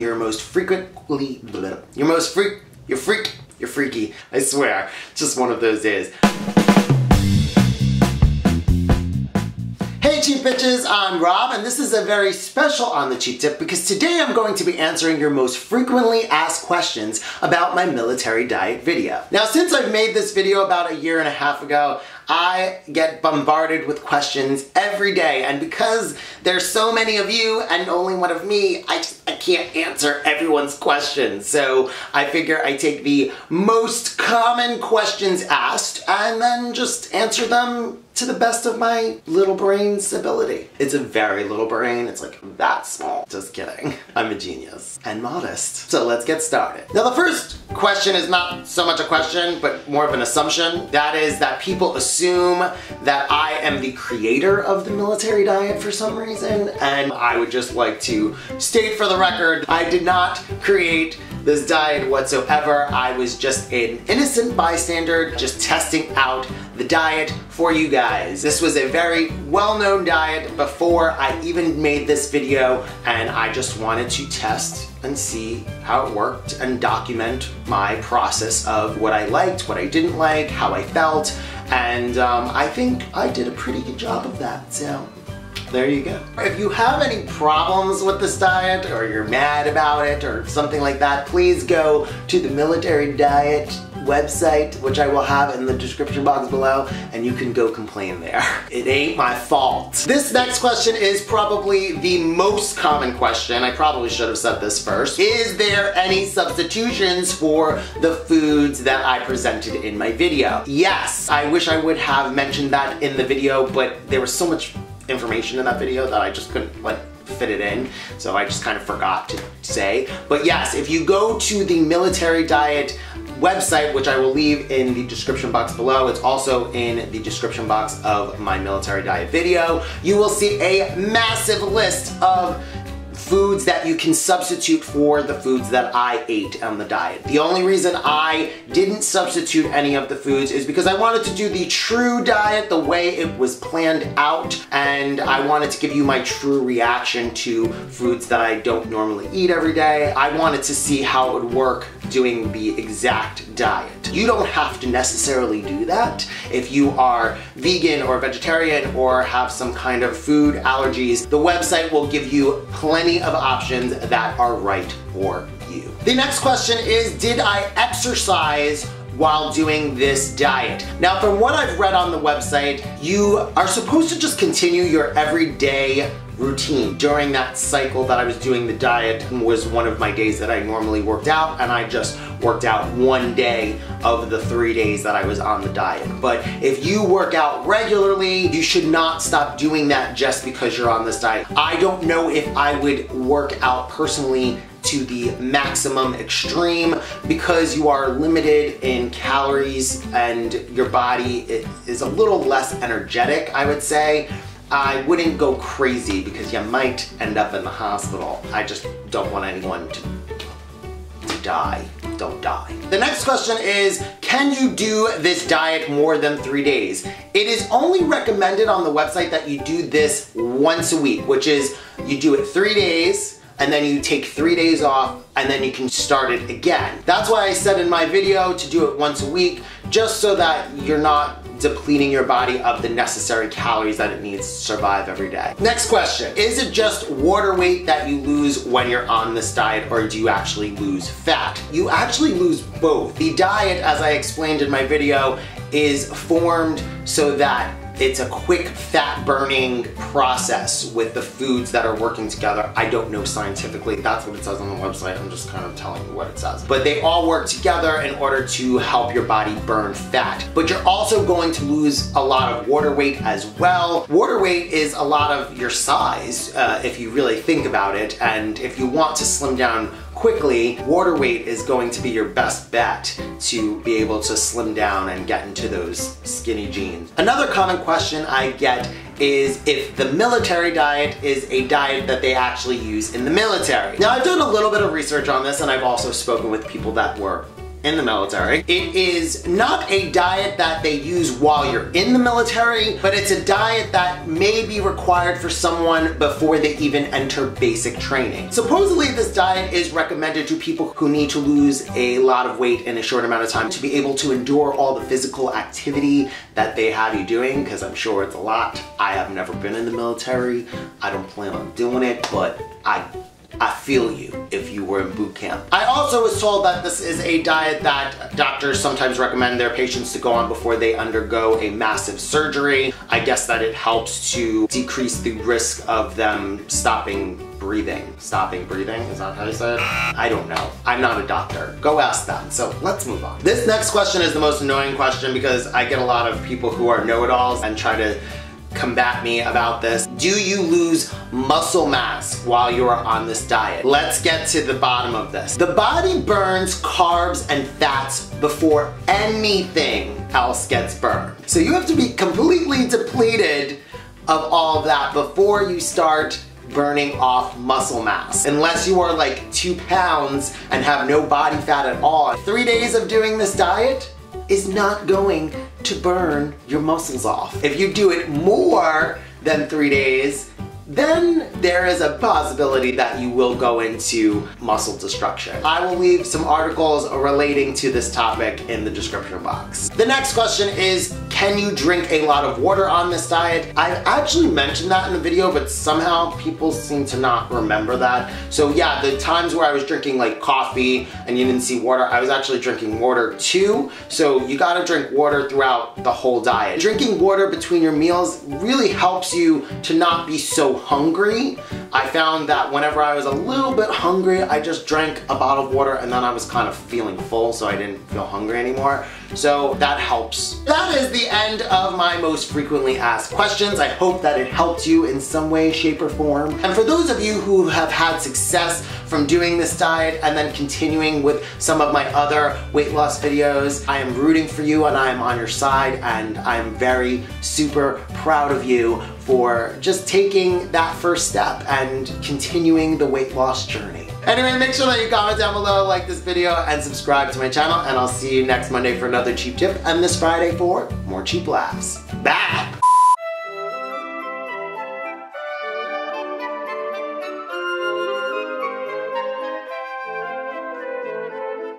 You're freaky. I swear. Just one of those days. Hey cheap bitches, I'm Rob, and this is a very special On The Cheap Tip because today I'm going to be answering your most frequently asked questions about my military diet video. Now, since I've made this video about a year and a half ago, I get bombarded with questions every day, and because there's so many of you and only one of me, I can't answer everyone's questions. So I figure I take the most common questions asked and then just answer them to the best of my little brain's ability. It's a very little brain. It's like that small. Just kidding. I'm a genius and modest. So let's get started. Now the first question is not so much a question, but more of an assumption. That is that people assume that I am the creator of the military diet for some reason, and I would just like to state for the record, I did not create this diet whatsoever. I was just an innocent bystander just testing out the diet for you guys. This was a very well-known diet before I even made this video, and I just wanted to test and see how it worked and document my process of what I liked, what I didn't like, how I felt, and I think I did a pretty good job of that, so there you go. If you have any problems with this diet, or you're mad about it, or something like that, please go to the military diet website, which I will have in the description box below, and you can go complain there. It ain't my fault. This next question is probably the most common question. I probably should have said this first. Is there any substitutions for the foods that I presented in my video? Yes, I wish I would have mentioned that in the video, but there was so much information in that video that I just couldn't fit it in, so I just kind of forgot to say. But yes, if you go to the military diet website, which I will leave in the description box below, it's also in the description box of my military diet video, you will see a massive list of foods that you can substitute for the foods that I ate on the diet. The only reason I didn't substitute any of the foods is because I wanted to do the true diet the way it was planned out, and I wanted to give you my true reaction to foods that I don't normally eat every day. I wanted to see how it would work doing the exact diet. You don't have to necessarily do that if you are vegan or vegetarian or have some kind of food allergies. The website will give you plenty of options that are right for you. The next question is, did I exercise while doing this diet? Now, from what I've read on the website, you are supposed to just continue your everyday routine. During that cycle that I was doing the diet was one of my days that I normally worked out, and I just worked out one day of the 3 days that I was on the diet. But if you work out regularly, you should not stop doing that just because you're on this diet. I don't know if I would work out personally to the maximum extreme because you are limited in calories and your body is a little less energetic, I would say. I wouldn't go crazy because you might end up in the hospital. I just don't want anyone to die. Don't die. The next question is, can you do this diet more than 3 days? It is only recommended on the website that you do this once a week, which is you do it 3 days, and then you take 3 days off, and then you can start it again. That's why I said in my video to do it once a week, just so that you're not depleting your body of the necessary calories that it needs to survive every day. Next question, is it just water weight that you lose when you're on this diet, or do you actually lose fat? You actually lose both. The diet, as I explained in my video, is formed so that it's a quick fat burning process with the foods that are working together. I don't know scientifically, that's what it says on the website, I'm just kind of telling you what it says. But they all work together in order to help your body burn fat. But you're also going to lose a lot of water weight as well. Water weight is a lot of your size, if you really think about it, and if you want to slim down quickly, water weight is going to be your best bet to be able to slim down and get into those skinny jeans. Another common question I get is if the military diet is a diet that they actually use in the military. Now, I've done a little bit of research on this, and I've also spoken with people that were in the military. It is not a diet that they use while you're in the military, but it's a diet that may be required for someone before they even enter basic training. Supposedly this diet is recommended to people who need to lose a lot of weight in a short amount of time to be able to endure all the physical activity that they have you doing, because I'm sure it's a lot. I have never been in the military. I don't plan on doing it, but I feel you if you were in boot camp. I also was told that this is a diet that doctors sometimes recommend their patients to go on before they undergo a massive surgery. I guess that it helps to decrease the risk of them stopping breathing. Stopping breathing? Is that how you say it? I don't know. I'm not a doctor. Go ask them. So let's move on. This next question is the most annoying question because I get a lot of people who are know-it-alls and try to combat me about this. Do you lose muscle mass while you are on this diet? Let's get to the bottom of this. The body burns carbs and fats before anything else gets burned. So you have to be completely depleted of all of that before you start burning off muscle mass. Unless you are like 2 pounds and have no body fat at all. 3 days of doing this diet is not going to burn your muscles off. If you do it more than 3 days, then there is a possibility that you will go into muscle destruction. I will leave some articles relating to this topic in the description box. The next question is, can you drink a lot of water on this diet? I actually mentioned that in the video, but somehow people seem to not remember that. So yeah, the times where I was drinking like coffee and you didn't see water, I was actually drinking water too. So you gotta drink water throughout the whole diet. Drinking water between your meals really helps you to not be so hungry. I found that whenever I was a little bit hungry, I just drank a bottle of water and then I was kind of feeling full, so I didn't feel hungry anymore. So that helps. That is the end of my most frequently asked questions. I hope that it helped you in some way, shape, or form. And for those of you who have had success from doing this diet and then continuing with some of my other weight loss videos, I am rooting for you and I am on your side, and I'm very super proud of you for just taking that first step and continuing the weight loss journey. Anyway, make sure that you comment down below, like this video, and subscribe to my channel, and I'll see you next Monday for another cheap tip, and this Friday for more cheap laughs. Bye!